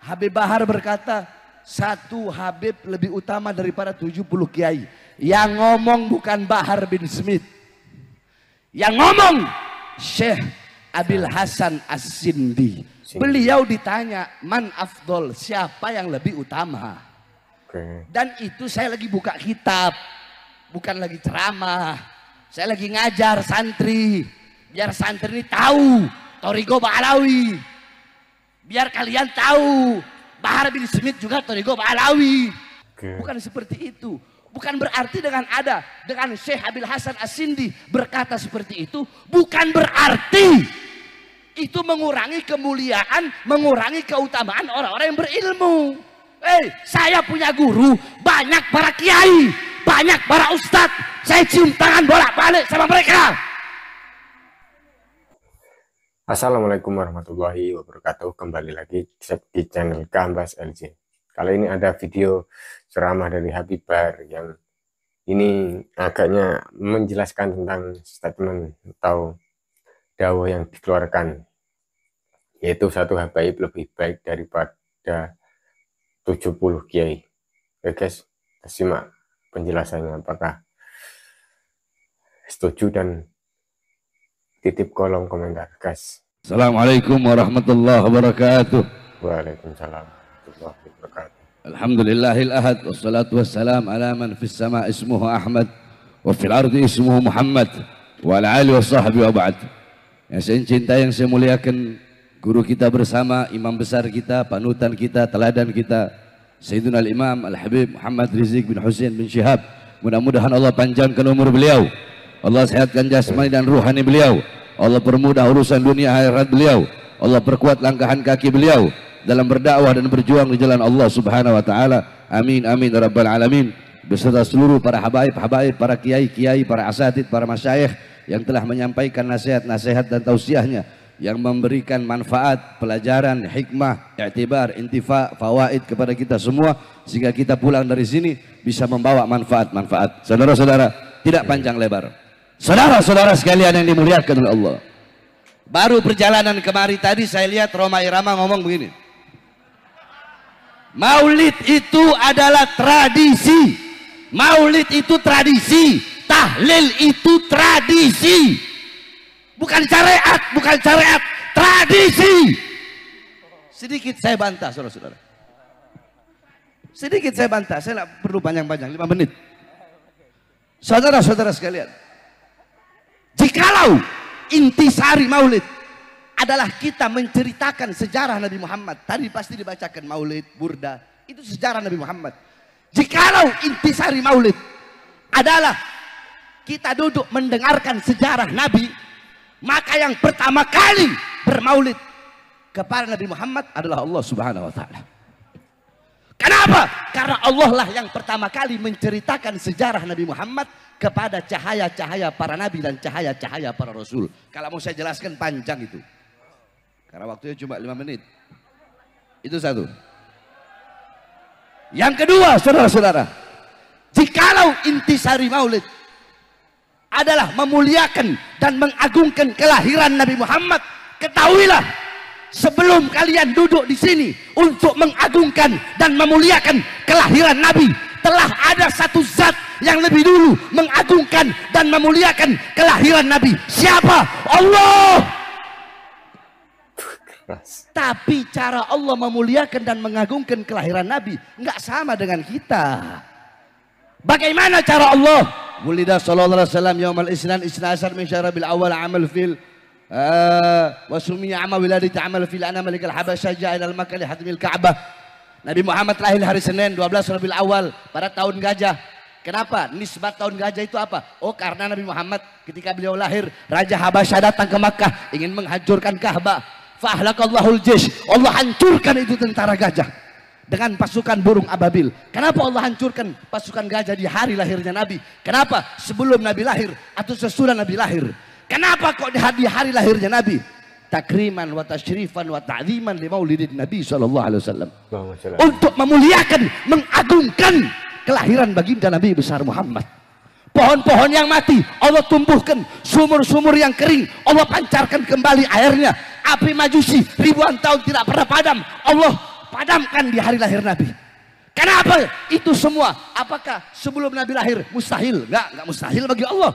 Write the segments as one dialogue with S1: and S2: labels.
S1: Habib Bahar berkata, satu Habib lebih utama daripada 70 kiai. Yang ngomong bukan Bahar bin Smith. Yang ngomong Syekh Abil Hasan As-Sindi. Beliau ditanya, man afdol, siapa yang lebih utama? Dan itu saya lagi buka kitab, bukan lagi ceramah. Saya lagi ngajar santri, biar santri ini tahu Thariqah Ba'alawi. Biar kalian tahu Bahar bin Smith juga Thariqah Ba'alawi. Bukan seperti itu. Bukan berarti dengan Syekh Abil Hasan As-Sindi berkata seperti itu, bukan berarti itu mengurangi kemuliaan, mengurangi keutamaan orang-orang yang berilmu. Saya punya guru, banyak para kiai, banyak para ustadz. Saya cium tangan bolak-balik sama mereka.
S2: Assalamualaikum warahmatullahi wabarakatuh. Kembali lagi di channel Kambas LJ. Kali ini ada video ceramah dari Habib Bahar yang ini agaknya menjelaskan tentang statement atau dakwah yang dikeluarkan, yaitu satu habaib lebih baik daripada 70 kiai. Oke guys, simak penjelasannya, apakah setuju, dan titip kolom komentar guys.
S1: Assalamualaikum warahmatullahi wabarakatuh.
S2: Waalaikumsalam warahmatullahi wabarakatuh.
S1: Alhamdulillahil ahad, wassalatu wassalam ala man fis sama ismuhu Ahmad wa fil ardi ismuhu Muhammad wa ala alihi wa sahbihi wa ba'd. Yang saya cintai, yang saya muliakan, guru kita bersama, imam besar kita, panutan kita, teladan kita, Sayyidina Al-Imam Al-Habib Muhammad Rizik bin Husain bin Syihab. Mudah-mudahan Allah panjangkan umur beliau, Allah sehatkan jasmani dan ruhani beliau, Allah permudah urusan dunia akhirat beliau, Allah perkuat langkahan kaki beliau dalam berdakwah dan berjuang di jalan Allah Subhanahu wa taala. Amin amin ya rabbal alamin. Beserta seluruh para habaib, para kiai, para asatid, para masyayikh yang telah menyampaikan nasihat-nasihat dan tausiahnya yang memberikan manfaat, pelajaran, hikmah, i'tibar, intifa, fawaid kepada kita semua, sehingga kita pulang dari sini bisa membawa manfaat-manfaat. Saudara-saudara, tidak panjang lebar. Saudara-saudara sekalian yang dimuliakan oleh Allah. Baru perjalanan kemari tadi saya lihat Roma Irama ngomong begini. Maulid itu adalah tradisi. Maulid itu tradisi. Tahlil itu tradisi. Bukan syariat, tradisi. Sedikit saya bantah, saudara-saudara. Sedikit saya bantah, saya tidak perlu panjang-panjang, 5 menit. Saudara-saudara sekalian, jikalau intisari maulid adalah kita menceritakan sejarah Nabi Muhammad, tadi pasti dibacakan maulid, burda, itu sejarah Nabi Muhammad. Jikalau intisari maulid adalah kita duduk mendengarkan sejarah Nabi, maka yang pertama kali bermaulid kepada Nabi Muhammad adalah Allah Subhanahu wa taala. Kenapa? Karena Allah lah yang pertama kali menceritakan sejarah Nabi Muhammad kepada cahaya-cahaya para nabi dan cahaya-cahaya para rasul. Kalau mau saya jelaskan panjang itu, karena waktunya cuma 5 menit. Itu satu. Yang kedua, saudara-saudara, jikalau intisari maulid adalah memuliakan dan mengagungkan kelahiran Nabi Muhammad, ketahuilah sebelum kalian duduk di sini untuk mengagungkan dan memuliakan kelahiran Nabi, telah ada satu zat yang lebih dulu mengagungkan dan memuliakan kelahiran Nabi. Siapa? Allah. Tapi cara Allah memuliakan dan mengagungkan kelahiran Nabi nggak sama dengan kita. Bagaimana cara Allah? Wulida sallallahu alaihi wasallam yaumal isnan asar min syarabil awal amal fil wa sumiya amal wiladati amal fil ana malikal habasyah ja'a ilal makkah li hadmil ka'bah. Nabi Muhammad lahir hari Senin 12 Rabiul Awal pada tahun gajah. Kenapa? Nisbat tahun gajah itu apa? Oh, karena Nabi Muhammad ketika beliau lahir, Raja Habasyah datang ke Makkah ingin menghancurkan Ka'bah. Fahlakallahul jish. Allah hancurkan itu tentara gajah dengan pasukan burung ababil. Kenapa Allah hancurkan pasukan gajah di hari lahirnya Nabi? Kenapa? Sebelum Nabi lahir atau sesudah Nabi lahir? Kenapa kok di hari lahirnya Nabi? Takriman wa tasyrifan wa ta'ziman li maulidin Nabi sallallahu alaihi wasallam. Untuk memuliakan, mengagungkan kelahiran baginda Nabi besar Muhammad. Pohon-pohon yang mati Allah tumbuhkan, sumur-sumur yang kering Allah pancarkan kembali airnya. Api majusi ribuan tahun tidak pernah padam, Allah
S3: padamkan di hari lahir Nabi. Kenapa itu semua? Apakah sebelum Nabi lahir mustahil? Enggak mustahil bagi Allah.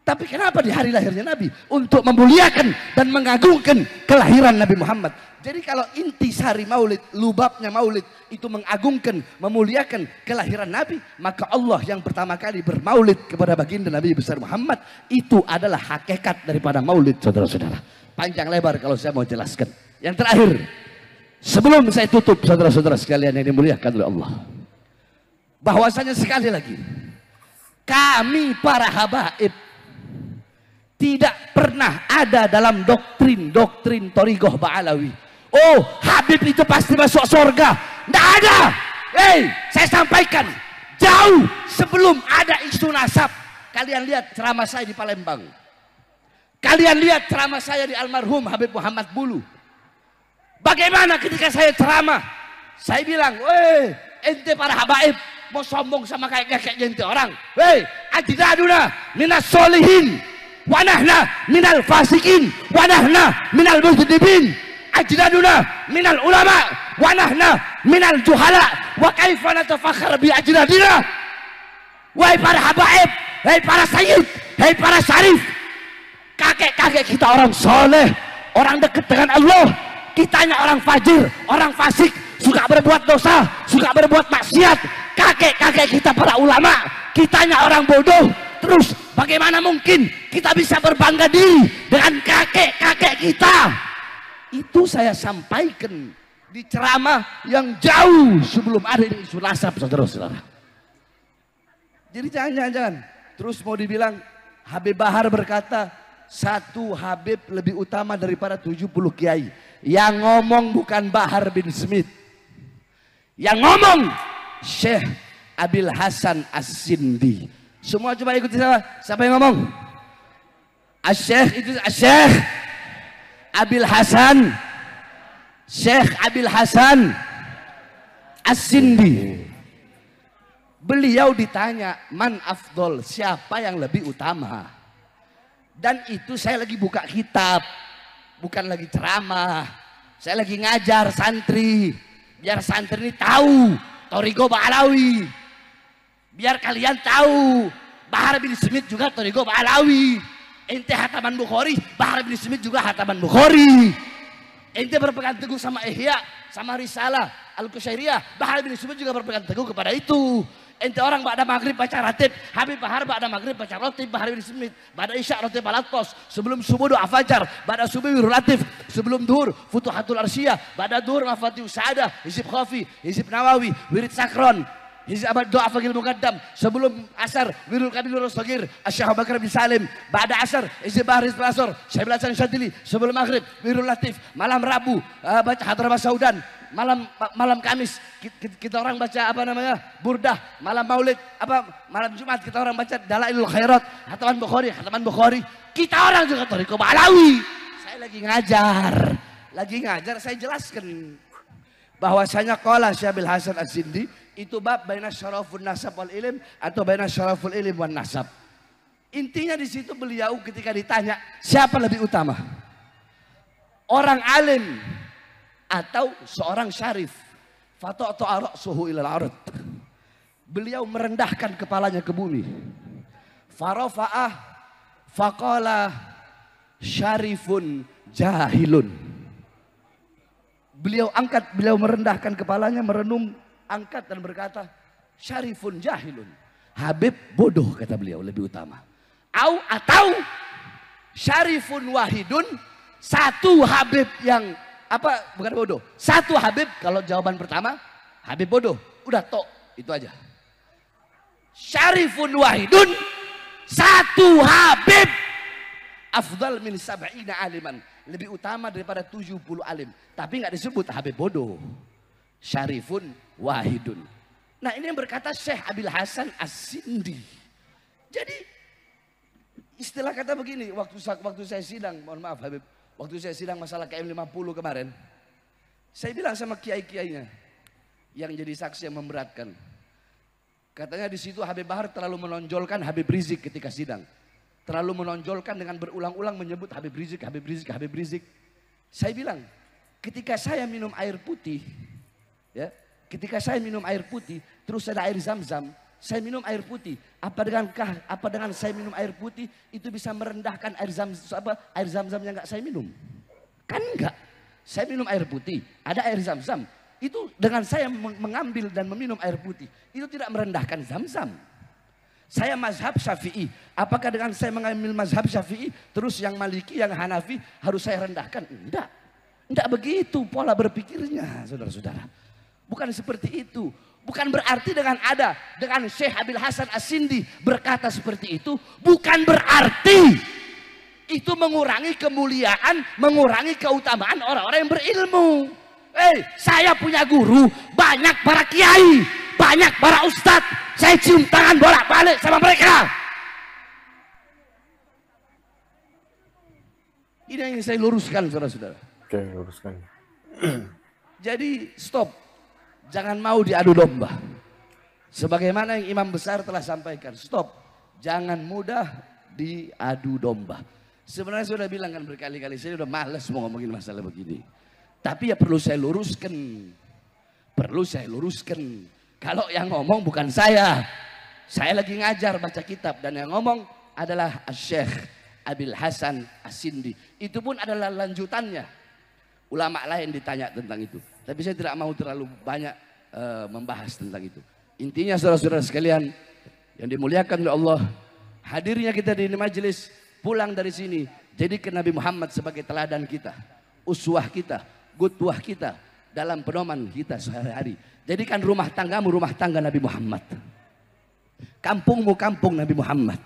S3: Tapi kenapa di hari lahirnya Nabi? Untuk memuliakan dan mengagungkan kelahiran Nabi Muhammad. Jadi kalau inti sari maulid, lubabnya maulid itu mengagungkan, memuliakan kelahiran Nabi, maka Allah yang pertama kali bermaulid kepada baginda Nabi besar Muhammad, itu adalah hakikat daripada maulid, saudara-saudara. Panjang lebar kalau saya mau jelaskan. Yang terakhir, sebelum saya tutup, saudara-saudara sekalian yang dimuliakan oleh Allah, bahwasanya sekali lagi, kami para habaib tidak pernah ada dalam doktrin Thariqah Ba'alawi. Oh, Habib itu pasti masuk surga. Tidak ada. Saya sampaikan, jauh sebelum ada isu nasab. Kalian lihat ceramah saya di Palembang. Kalian lihat ceramah saya di almarhum Habib Muhammad Bulu. Bagaimana ketika saya ceramah, saya bilang, ente para habaib mau sombong sama kayak ente orang. Ajdaduna minas solihin, wanahna minal fasikin, wanahna minal mujribin. Ajdaduna minal ulama, wanahna minal juhala. Wa kaifa natafakhar bi ajdadina. Wahai para habaib, wahai para sayyid, wahai para syarif, kakek-kakek kita orang soleh, orang dekat dengan Allah. Kitanya orang fajir, orang fasik, suka berbuat dosa, suka berbuat maksiat. Kakek-kakek kita para ulama, kitanya orang bodoh. Terus bagaimana mungkin kita bisa berbangga diri dengan kakek-kakek kita? Itu saya sampaikan di ceramah yang jauh sebelum ada isu nasab, saudara-saudara. Jadi jangan terus mau dibilang Habib Bahar berkata, satu Habib lebih utama daripada 70 kiai. Yang ngomong bukan Bahar bin Smith, yang ngomong Syekh Abil Hasan As-Sindi. Semua coba ikuti saya. Siapa yang ngomong? Syekh itu Syekh Abil Hasan, Syekh Abil Hasan As-Sindi. Beliau ditanya, man afdol, siapa yang lebih utama? Dan itu saya lagi buka kitab, bukan lagi ceramah. Saya lagi ngajar santri, biar santri ini tahu Thariqah Ba'alawi. Biar kalian tahu Bahar bin Smith juga Thariqah Ba'alawi. Ente hataman Bukhari, Bahar bin Smith juga hataman Bukhari. Ente berpegang teguh sama Ihya, sama Risalah Al-Qusyairiyah, Bahar bin Smith juga berpegang teguh kepada itu. Ente orang ba'da maghrib baca ratib, Habib Bahar ba'da maghrib baca ratib, Bahar bin Smith ba'da isya ratib al-attos, sebelum subuh doa fajar, ba'da subuh wirul latif, sebelum duhur futuhatul arsyiyah, ba'da duhur mafatihus sa'adah, hizib khafi, hizib nawawi, wirid sakron, hizib abad doa fagil muqaddam, sebelum asar wirul kabilur sagir, Syekh Bakar bin Salim, ba'da asar hizib bahar hizib asar, Syekh Hasan Syadili, sebelum maghrib wirul latif, malam Rabu baca hadrah Saudan, malam Kamis kita orang baca apa namanya burdah, malam Maulid malam Jumat kita orang baca Dalailul Khairat, hataman Bukhari. Kita orang juga Thariqah Ba'alawi. Saya lagi ngajar saya jelaskan bahwasanya qala Syabil Hasan As-Sindi itu bab baina syarafun nasab wal ilm atau baina syaraful ilm wan nasab. Intinya di situ beliau ketika ditanya siapa lebih utama, orang alim atau seorang syarif, fata'ta ra'suhu ilal ard. Beliau merendahkan kepalanya ke bumi. Farafa'ah faqala syarifun jahilun. Beliau merendahkan kepalanya, merenung, angkat dan berkata, syarifun jahilun. Habib bodoh, kata beliau, lebih utama. Atau syarifun wahidun, satu Habib yang bukan bodoh. Satu Habib, kalau jawaban pertama Habib bodoh, udah tok, itu aja. Syarifun wahidun, satu Habib afdal min sab'ina aliman, lebih utama daripada 70 alim. Tapi nggak disebut Habib bodoh. Syarifun wahidun. Nah, ini yang berkata Syekh Abil Hasan As-Sindi. Jadi istilah kata begini, waktu saya sidang, mohon maaf Habib, waktu saya sidang masalah KM50 kemarin, saya bilang sama kiai-kiainya yang jadi saksi yang memberatkan. Katanya di situ Habib Bahar terlalu menonjolkan Habib Rizik ketika sidang. Terlalu menonjolkan dengan berulang-ulang menyebut Habib Rizik. Saya bilang, ketika saya minum air putih, ya, ketika saya minum air putih, terus ada air zam-zam, saya minum air putih. Apa dengan saya minum air putih itu bisa merendahkan air zam-zam yang nggak saya minum? Kan enggak. Saya minum air putih, ada air zam-zam. Itu dengan saya mengambil dan meminum air putih, itu tidak merendahkan zam-zam. Saya mazhab Syafi'i. Apakah dengan saya mengambil mazhab Syafi'i, terus yang Maliki, yang Hanafi harus saya rendahkan? Enggak. Enggak begitu pola berpikirnya, saudara-saudara. Bukan seperti itu. Bukan berarti dengan Syekh Abil Hasan As-Sindi berkata seperti itu, bukan berarti itu mengurangi kemuliaan, mengurangi keutamaan orang-orang yang berilmu. Saya punya guru, banyak para kiai, banyak para ustadz. Saya cium tangan bolak-balik sama mereka. Ini yang saya luruskan, saudara-saudara.
S2: Oke, luruskan.
S3: Jadi stop. Jangan mau diadu domba. Sebagaimana yang imam besar telah sampaikan. Stop. Jangan mudah diadu domba. Sebenarnya saya sudah bilang kan berkali-kali. Saya sudah malas mau ngomongin masalah begini. Tapi ya perlu saya luruskan. Perlu saya luruskan. Kalau yang ngomong bukan saya. Saya lagi ngajar baca kitab. Dan yang ngomong adalah Syekh Abil Hasan As-Sindi. Itu pun adalah lanjutannya. Ulama lain ditanya tentang itu. Tapi saya tidak mau terlalu banyak membahas tentang itu. Intinya saudara-saudara sekalian yang dimuliakan oleh Allah. Hadirnya kita di majelis, pulang dari sini. Jadikan Nabi Muhammad sebagai teladan kita. Uswah kita, qudwah kita. Dalam pedoman kita sehari-hari. Jadikan rumah tanggamu rumah tangga Nabi Muhammad. Kampungmu kampung Nabi Muhammad.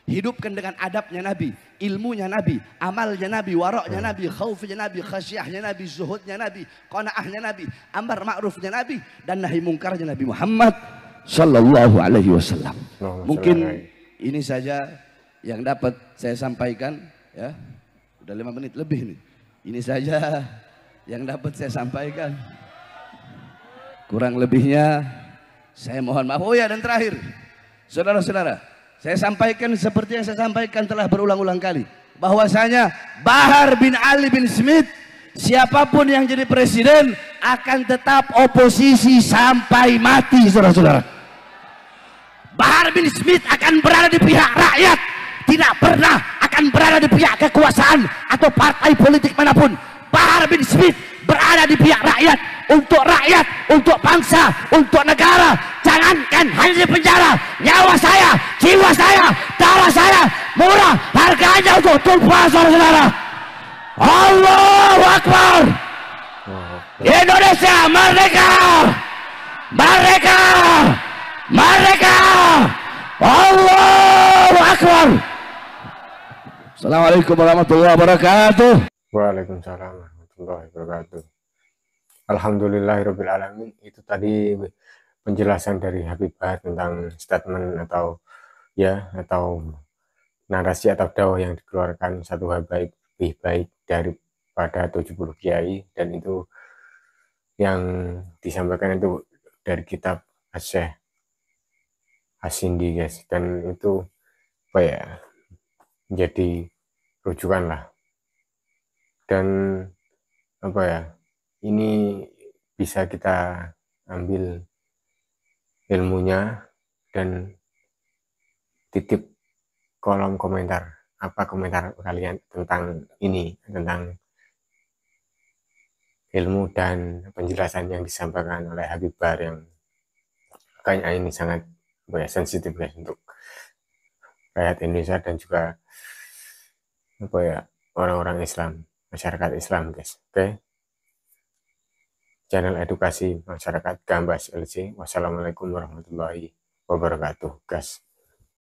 S3: Hidupkan dengan adabnya Nabi, ilmunya Nabi, amalnya Nabi, waraknya Nabi, khaufnya Nabi, khasyahnya Nabi, zuhudnya Nabi, qanaahnya Nabi, amar ma'rufnya Nabi, dan nahi mungkarnya Nabi Muhammad sallallahu alaihi wasallam. Mungkin ini saja yang dapat saya sampaikan, ya. Udah 5 menit lebih nih. Ini saja yang dapat saya sampaikan. Kurang lebihnya saya mohon maaf. Oh ya, dan terakhir, saudara-saudara, saya sampaikan seperti yang saya sampaikan telah berulang-ulang kali, bahwasanya Bahar bin Ali bin Smith, siapapun yang jadi presiden akan tetap oposisi sampai mati, saudara-saudara. Bahar bin Smith akan berada di pihak rakyat, tidak pernah akan berada di pihak kekuasaan atau partai politik manapun. Bahar bin Smith berada di pihak rakyat, untuk bangsa, untuk negara. Jangankan hanya di penjara, nyawa saya, jiwa saya, darah saya murah harganya untuk tumpah, saudara-saudara. Allahu Akbar. Indonesia merdeka, merdeka, merdeka. Allahu Akbar. Assalamualaikum warahmatullahi wabarakatuh.
S2: Waalaikumsalam warahmatullahi wabarakatuh. Alhamdulillahirabbil alamin. Itu tadi penjelasan dari Habib Bahar tentang statement atau narasi atau dakwah yang dikeluarkan satu Habaib lebih baik daripada 70 kiai, dan itu yang disampaikan itu dari kitab Syekh As-Sindi, guys, dan itu menjadi rujukan lah. Dan ini bisa kita ambil ilmunya dan titip kolom komentar, apa komentar kalian tentang ini, tentang ilmu dan penjelasan yang disampaikan oleh Habib Bahar yang kayaknya ini sangat sensitif, guys, untuk rakyat Indonesia dan juga orang-orang Islam, masyarakat Islam, guys. Oke. Channel edukasi masyarakat Gambas LC. Wassalamualaikum warahmatullahi wabarakatuh, guys.